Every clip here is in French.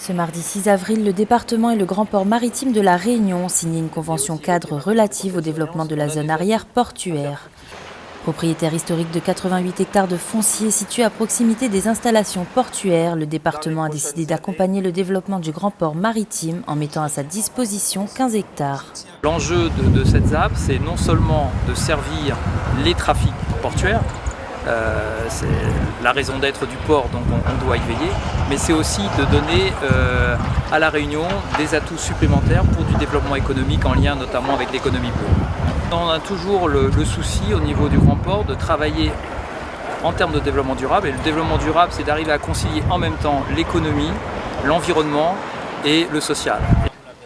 Ce mardi 6 avril, le département et le Grand Port Maritime de la Réunion ont signé une convention cadre relative au développement de la zone arrière portuaire. Propriétaire historique de 88 hectares de foncier situé à proximité des installations portuaires, le département a décidé d'accompagner le développement du Grand Port Maritime en mettant à sa disposition 15 hectares. L'enjeu de cette ZAP, c'est non seulement de servir les trafics portuaires, c'est la raison d'être du port, donc on doit y veiller, mais c'est aussi de donner à la Réunion des atouts supplémentaires pour du développement économique en lien notamment avec l'économie bleue. On a toujours le souci au niveau du Grand Port de travailler en termes de développement durable, et le développement durable, c'est d'arriver à concilier en même temps l'économie, l'environnement et le social.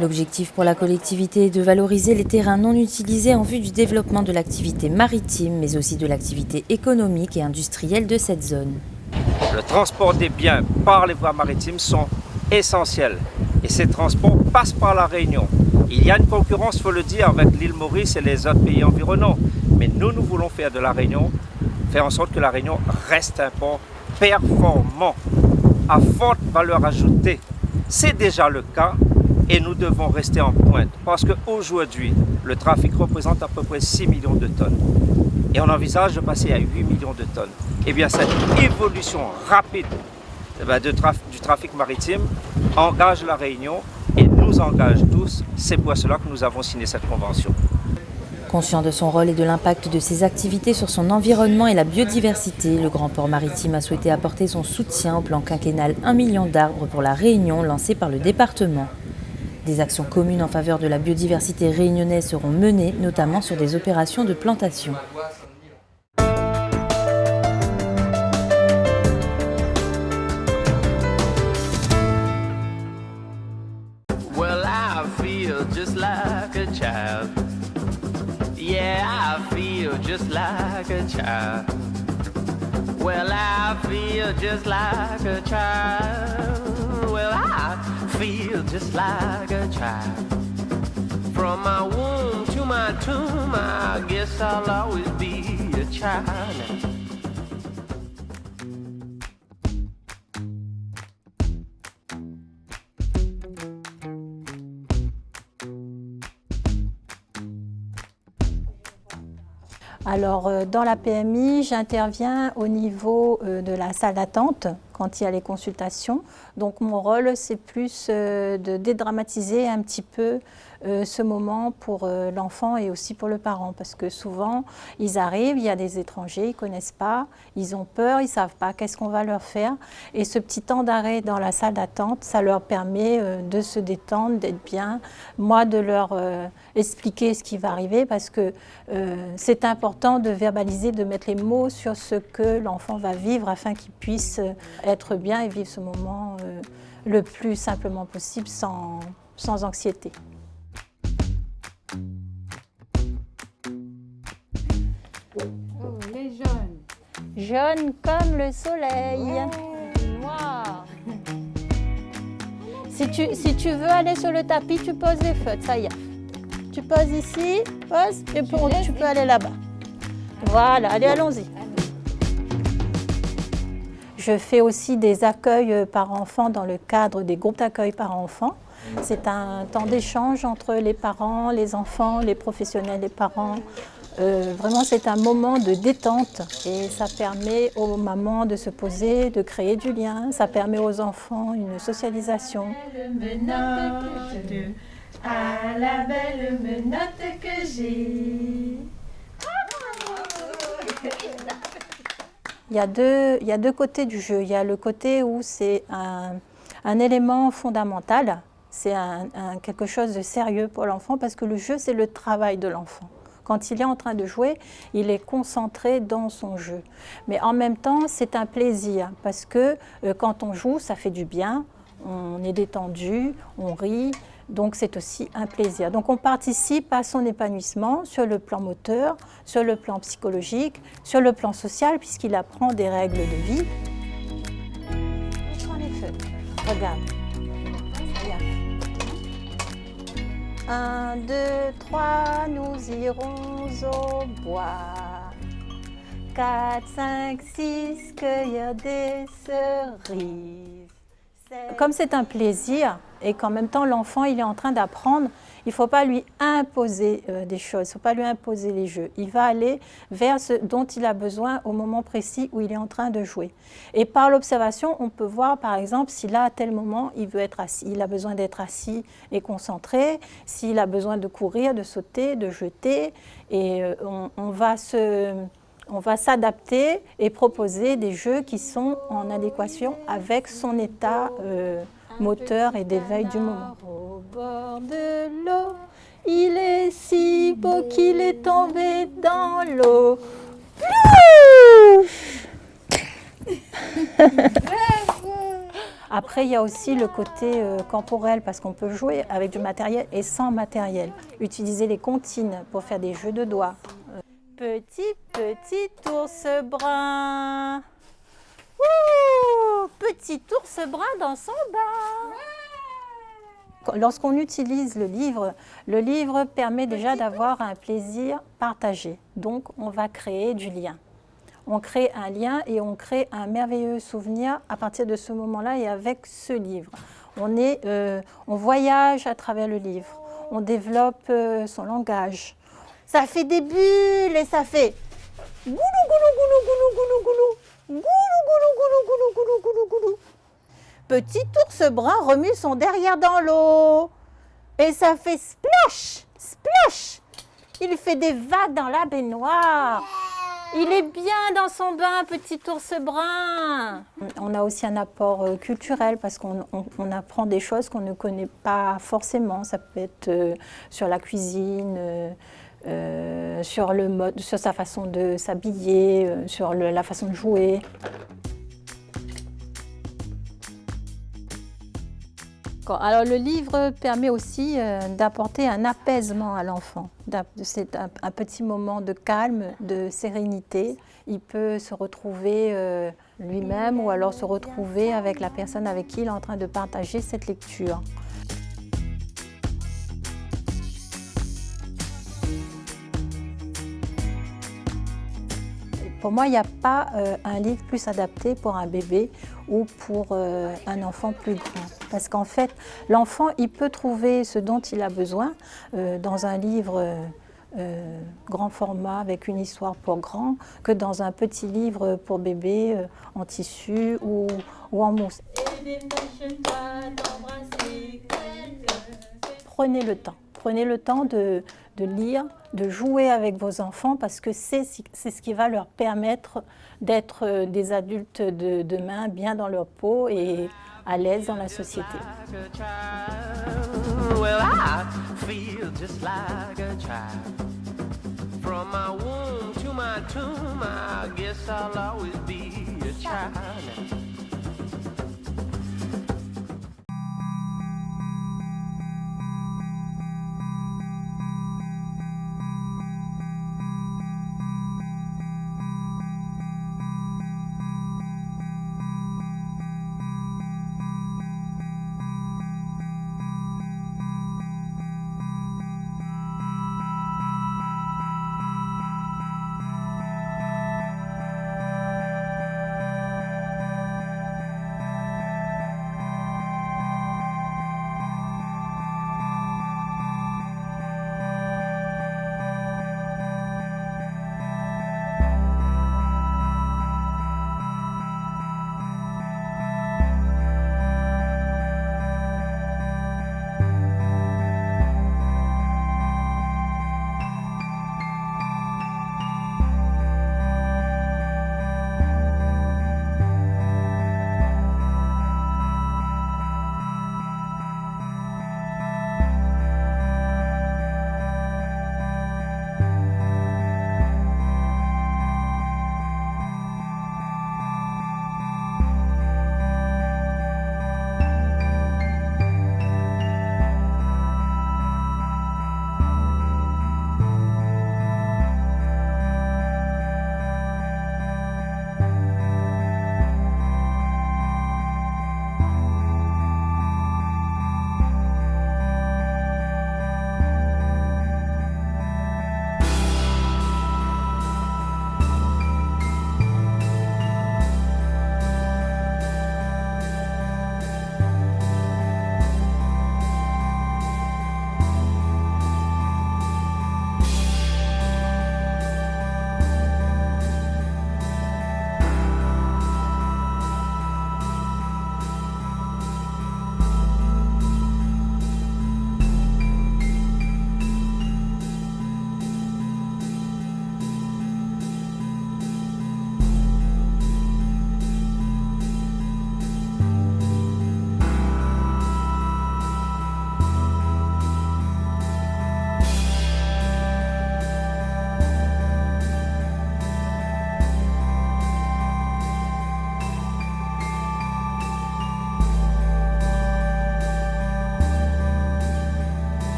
L'objectif pour la collectivité est de valoriser les terrains non utilisés en vue du développement de l'activité maritime, mais aussi de l'activité économique et industrielle de cette zone. Le transport des biens par les voies maritimes sont essentiels et ces transports passent par la Réunion. Il y a une concurrence, il faut le dire, avec l'île Maurice et les autres pays environnants. Mais nous voulons faire de la Réunion, faire en sorte que la Réunion reste un port performant, à forte valeur ajoutée. C'est déjà le cas. Et nous devons rester en pointe parce qu'aujourd'hui, le trafic représente à peu près 6 millions de tonnes. Et on envisage de passer à 8 millions de tonnes. Eh bien, cette évolution rapide du trafic maritime engage la Réunion et nous engage tous. C'est pour cela que nous avons signé cette convention. Conscient de son rôle et de l'impact de ses activités sur son environnement et la biodiversité, le Grand Port Maritime a souhaité apporter son soutien au plan quinquennal 1 million d'arbres pour la Réunion lancé par le département. Des actions communes en faveur de la biodiversité réunionnaise seront menées, notamment sur des opérations de plantation. Well, I feel just like a child. Yeah, I feel just like a child. Well, I feel just like a child. Well, I feel just like a child. From my womb to my tomb, I guess I'll always be a child. Alors, dans la PMI, j'interviens au niveau de la salle d'attente quand il y a les consultations. Donc, mon rôle, c'est plus de dédramatiser un petit peu ce moment pour l'enfant et aussi pour le parent. Parce que souvent, ils arrivent, il y a des étrangers, ils ne connaissent pas, ils ont peur, ils ne savent pas qu'est-ce qu'on va leur faire. Et ce petit temps d'arrêt dans la salle d'attente, ça leur permet de se détendre, d'être bien. Moi, de leur expliquer ce qui va arriver parce que c'est important de verbaliser, de mettre les mots sur ce que l'enfant va vivre afin qu'il puisse être bien et vivre ce moment le plus simplement possible sans anxiété. Oh, les jaunes. Jaune comme le soleil. Ouais, noir. Si tu veux aller sur le tapis, tu poses les feutres, ça y est. Tu poses ici, pose, et tu peux aller là-bas. Voilà, allez, allons-y. Je fais aussi des accueils par enfants dans le cadre des groupes d'accueil par enfants. C'est un temps d'échange entre les parents, les enfants, les professionnels, les parents. Vraiment, c'est un moment de détente et ça permet aux mamans de se poser, de créer du lien. Ça permet aux enfants une socialisation. À la belle menotte que j'ai. Il y a deux côtés du jeu. Il y a le côté où c'est un élément fondamental, c'est quelque chose de sérieux pour l'enfant parce que le jeu, c'est le travail de l'enfant. Quand il est en train de jouer, il est concentré dans son jeu. Mais en même temps, c'est un plaisir parce que quand on joue, ça fait du bien, on est détendu, on rit. Donc c'est aussi un plaisir. Donc on participe à son épanouissement sur le plan moteur, sur le plan psychologique, sur le plan social, puisqu'il apprend des règles de vie. Je prends les feuilles. Regarde. Regarde. 1, 2, 3, nous irons au bois. 4, 5, 6, cueillir des cerises. Comme c'est un plaisir et qu'en même temps l'enfant il est en train d'apprendre, il ne faut pas lui imposer des choses, il ne faut pas lui imposer les jeux. Il va aller vers ce dont il a besoin au moment précis où il est en train de jouer. Et par l'observation, on peut voir par exemple si là à tel moment il veut être assis, il a besoin d'être assis et concentré, s'il a besoin de courir, de sauter, de jeter, et on va s'adapter et proposer des jeux qui sont en adéquation avec son état moteur et d'éveil du moment. Au bord de l'eau, il est si beau qu'il est tombé dans l'eau. Après, il y a aussi le côté corporel parce qu'on peut jouer avec du matériel et sans matériel. Utiliser les comptines pour faire des jeux de doigts. Petit ours brun. Ouh, petit ours brun dans son bain. Lorsqu'on utilise le livre permet déjà d'avoir un plaisir partagé. Donc, on va créer du lien. On crée un lien et on crée un merveilleux souvenir à partir de ce moment-là et avec ce livre. On voyage à travers le livre. On développe son langage. Ça fait des bulles et ça fait goulou, goulou, goulou, goulou, goulou, goulou. Goulou, goulou, goulou, goulou, goulou, goulou, goulou. Petit ours brun remue son derrière dans l'eau. Et ça fait splash, splash. Il fait des vagues dans la baignoire. Il est bien dans son bain, petit ours brun. On a aussi un apport culturel parce qu'on apprend des choses qu'on ne connaît pas forcément. Ça peut être sur la cuisine, sur le mode, sur sa façon de s'habiller, sur la façon de jouer. Alors le livre permet aussi d'apporter un apaisement à l'enfant. C'est un petit moment de calme, de sérénité. Il peut se retrouver lui-même ou alors se retrouver avec la personne avec qui il est en train de partager cette lecture. Pour moi, il n'y a pas un livre plus adapté pour un bébé ou pour un enfant plus grand. Parce qu'en fait, l'enfant, il peut trouver ce dont il a besoin dans un livre grand format avec une histoire pour grand que dans un petit livre pour bébé en tissu ou en mousse. Prenez le temps. Prenez le temps de lire, de jouer avec vos enfants parce que c'est ce qui va leur permettre d'être des adultes de demain bien dans leur peau et à l'aise dans la société. Well, I feel just like a child. From my womb to my tomb, I guess I'll always be a child.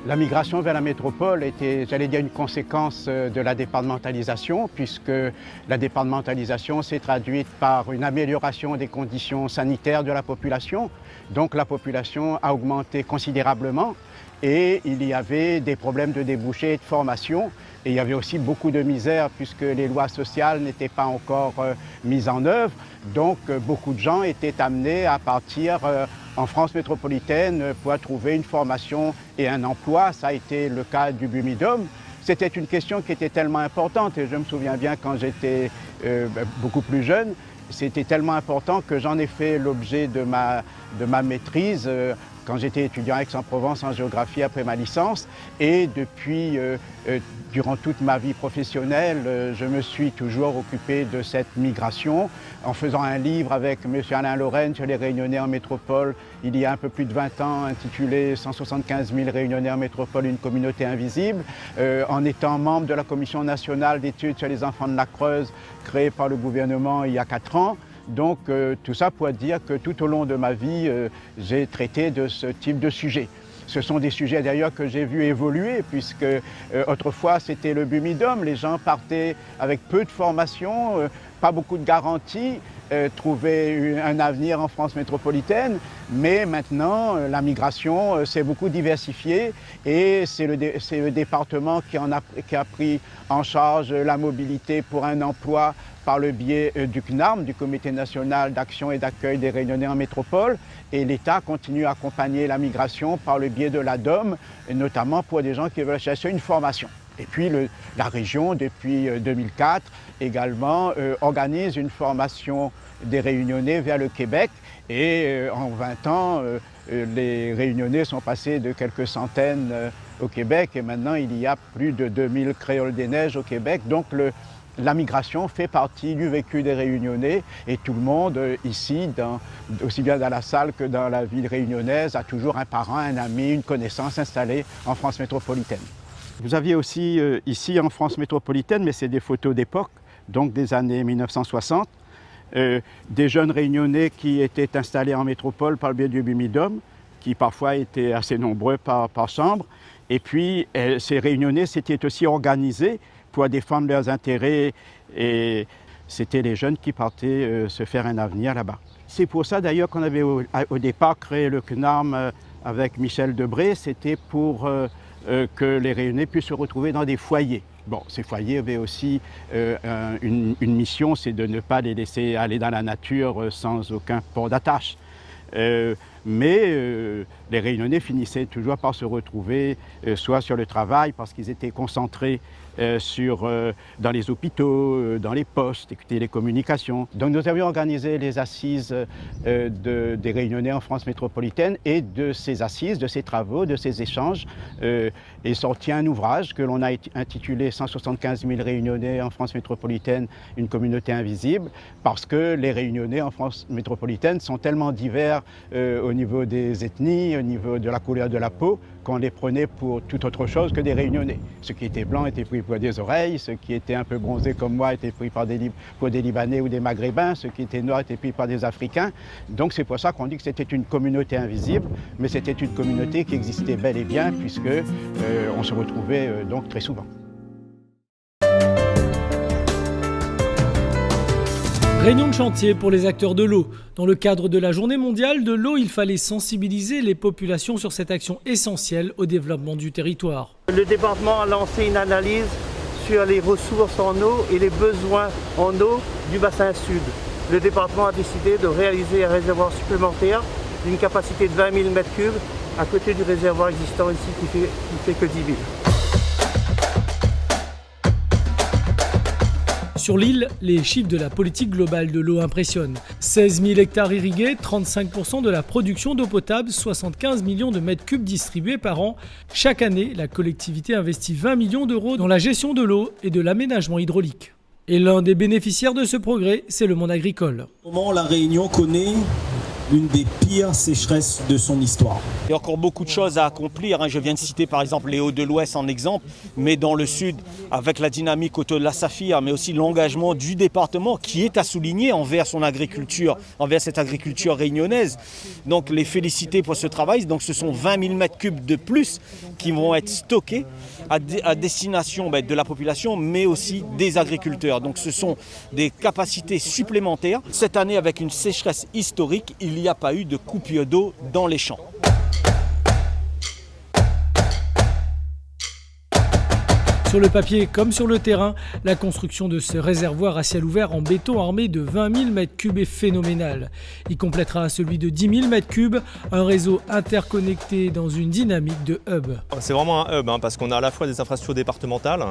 La migration vers la métropole était, j'allais dire, une conséquence de la départementalisation, puisque la départementalisation s'est traduite par une amélioration des conditions sanitaires de la population. Donc la population a augmenté considérablement et il y avait des problèmes de débouchés et de formation. Et il y avait aussi beaucoup de misère puisque les lois sociales n'étaient pas encore mises en œuvre. Donc beaucoup de gens étaient amenés à partir en France métropolitaine pour trouver une formation et un emploi. Ça a été le cas du Bumidum. C'était une question qui était tellement importante et je me souviens bien quand j'étais beaucoup plus jeune, c'était tellement important que j'en ai fait l'objet de ma maîtrise quand j'étais étudiant à Aix-en-Provence en géographie après ma licence. Et depuis, durant toute ma vie professionnelle, je me suis toujours occupé de cette migration en faisant un livre avec M. Alain Lorraine sur les Réunionnais en métropole il y a un peu plus de 20 ans, intitulé « 175 000 Réunionnais en métropole, une communauté invisible », en étant membre de la Commission nationale d'études sur les enfants de la Creuse, créée par le gouvernement il y a 4 ans. Donc tout ça pour dire que tout au long de ma vie, j'ai traité de ce type de sujet. Ce sont des sujets d'ailleurs que j'ai vu évoluer puisque autrefois c'était le Bumidum, les gens partaient avec peu de formation, pas beaucoup de garanties, trouvaient un avenir en France métropolitaine, mais maintenant la migration s'est beaucoup diversifiée et c'est le département qui a pris en charge la mobilité pour un emploi par le biais du CNARM, du Comité national d'action et d'accueil des Réunionnais en métropole, et l'État continue à accompagner la migration par le biais de l'ADOM, notamment pour des gens qui veulent chercher une formation. Et puis la région, depuis 2004, également organise une formation des Réunionnais vers le Québec. Et en 20 ans, les Réunionnais sont passés de quelques centaines au Québec et maintenant il y a plus de 2000 créoles des neiges au Québec. Donc la migration fait partie du vécu des Réunionnais et tout le monde ici, aussi bien dans la salle que dans la ville réunionnaise, a toujours un parent, un ami, une connaissance installée en France métropolitaine. Vous aviez aussi ici en France métropolitaine, mais c'est des photos d'époque, donc des années 1960, des jeunes Réunionnais qui étaient installés en métropole par le biais du Bumidum, qui parfois étaient assez nombreux par chambre. Et puis ces Réunionnais s'étaient aussi organisés pour défendre leurs intérêts et c'était les jeunes qui partaient se faire un avenir là-bas. C'est pour ça d'ailleurs qu'on avait au départ créé le CNARM avec Michel Debré, c'était pour que les Réunionnais puissent se retrouver dans des foyers. Bon, ces foyers avaient aussi une mission, c'est de ne pas les laisser aller dans la nature sans aucun port d'attache. Mais les Réunionnais finissaient toujours par se retrouver soit sur le travail parce qu'ils étaient concentrés dans les hôpitaux, dans les postes, et les communications. Donc nous avions organisé les assises des Réunionnais en France métropolitaine et de ces assises, de ces travaux, de ces échanges est sorti un ouvrage que l'on a intitulé « 175 000 Réunionnais en France métropolitaine, une communauté invisible » parce que les Réunionnais en France métropolitaine sont tellement divers au niveau des ethnies, au niveau de la couleur de la peau, qu'on les prenait pour tout autre chose que des Réunionnais. Ceux qui étaient blancs étaient pris pour des oreilles, ceux qui étaient un peu bronzés comme moi étaient pris pour des Libanais ou des Maghrébins, ceux qui étaient noirs étaient pris par des Africains. Donc c'est pour ça qu'on dit que c'était une communauté invisible, mais c'était une communauté qui existait bel et bien puisque on se retrouvait donc très souvent. Réunion de chantier pour les acteurs de l'eau. Dans le cadre de la Journée mondiale de l'eau, il fallait sensibiliser les populations sur cette action essentielle au développement du territoire. Le département a lancé une analyse sur les ressources en eau et les besoins en eau du bassin sud. Le département a décidé de réaliser un réservoir supplémentaire d'une capacité de 20 000 m3 à côté du réservoir existant ici qui fait que 10 000. Sur l'île, les chiffres de la politique globale de l'eau impressionnent. 16 000 hectares irrigués, 35% de la production d'eau potable, 75 millions de mètres cubes distribués par an. Chaque année, la collectivité investit 20 millions d'euros dans la gestion de l'eau et de l'aménagement hydraulique. Et l'un des bénéficiaires de ce progrès, c'est le monde agricole. Au moment où la Réunion connaît l'une des pires sécheresses de son histoire. Il y a encore beaucoup de choses à accomplir. Je viens de citer par exemple les Hauts de l'Ouest en exemple, mais dans le sud, avec la dynamique autour de la Saphir, mais aussi l'engagement du département qui est à souligner envers son agriculture, envers cette agriculture réunionnaise. Donc les féliciter pour ce travail. Donc ce sont 20 000 m3 de plus qui vont être stockés à destination de la population, mais aussi des agriculteurs. Donc ce sont des capacités supplémentaires. Cette année, avec une sécheresse historique, il n'y a pas eu de coupure d'eau dans les champs. Sur le papier comme sur le terrain, la construction de ce réservoir à ciel ouvert en béton armé de 20 000 m3 est phénoménale. Il complétera celui de 10 000 m3, un réseau interconnecté dans une dynamique de hub. C'est vraiment un hub parce qu'on a à la fois des infrastructures départementales,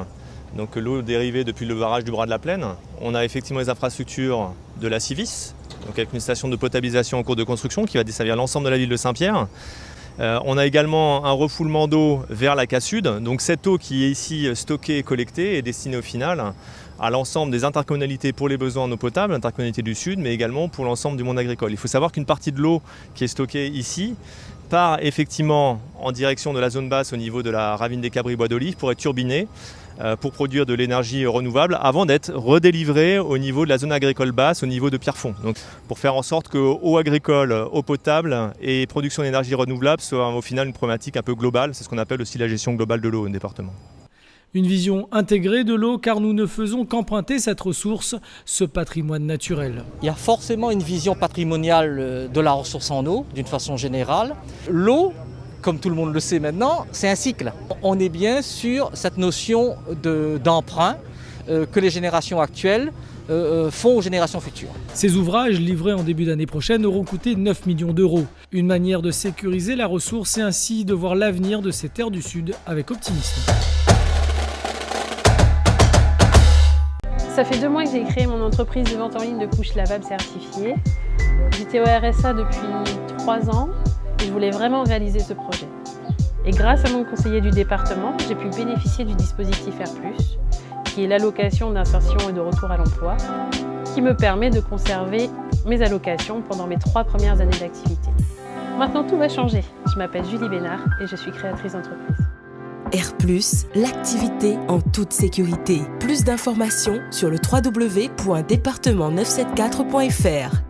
donc l'eau dérivée depuis le barrage du Bras de la Plaine. On a effectivement les infrastructures de la Civis, donc avec une station de potabilisation en cours de construction qui va desservir l'ensemble de la ville de Saint-Pierre. On a également un refoulement d'eau vers la Cassud. Donc cette eau qui est ici stockée et collectée est destinée au final à l'ensemble des intercommunalités pour les besoins en eau potable, l'intercommunalité du Sud, mais également pour l'ensemble du monde agricole. Il faut savoir qu'une partie de l'eau qui est stockée ici part effectivement en direction de la zone basse au niveau de la ravine des Cabris-Bois d'Olive pour être turbinée, pour produire de l'énergie renouvelable avant d'être redélivrée au niveau de la zone agricole basse, au niveau de Pierrefonds. Donc pour faire en sorte que eau agricole, eau potable et production d'énergie renouvelable soient au final une problématique un peu globale. C'est ce qu'on appelle aussi la gestion globale de l'eau au département. Une vision intégrée de l'eau car nous ne faisons qu'emprunter cette ressource, ce patrimoine naturel. Il y a forcément une vision patrimoniale de la ressource en eau, d'une façon générale. L'eau, comme tout le monde le sait maintenant, c'est un cycle. On est bien sur cette notion d'emprunt que les générations actuelles font aux générations futures. Ces ouvrages, livrés en début d'année prochaine, auront coûté 9 millions d'euros. Une manière de sécuriser la ressource et ainsi de voir l'avenir de ces terres du Sud avec optimisme. Ça fait 2 mois que j'ai créé mon entreprise de vente en ligne de couches lavables certifiées. J'étais au RSA depuis 3 ans et je voulais vraiment réaliser ce projet. Et grâce à mon conseiller du département, j'ai pu bénéficier du dispositif R+, qui est l'allocation d'insertion et de retour à l'emploi, qui me permet de conserver mes allocations pendant mes 3 premières années d'activité. Maintenant, tout va changer. Je m'appelle Julie Bénard et je suis créatrice d'entreprise. R+, l'activité en toute sécurité. Plus d'informations sur le www.departement974.fr.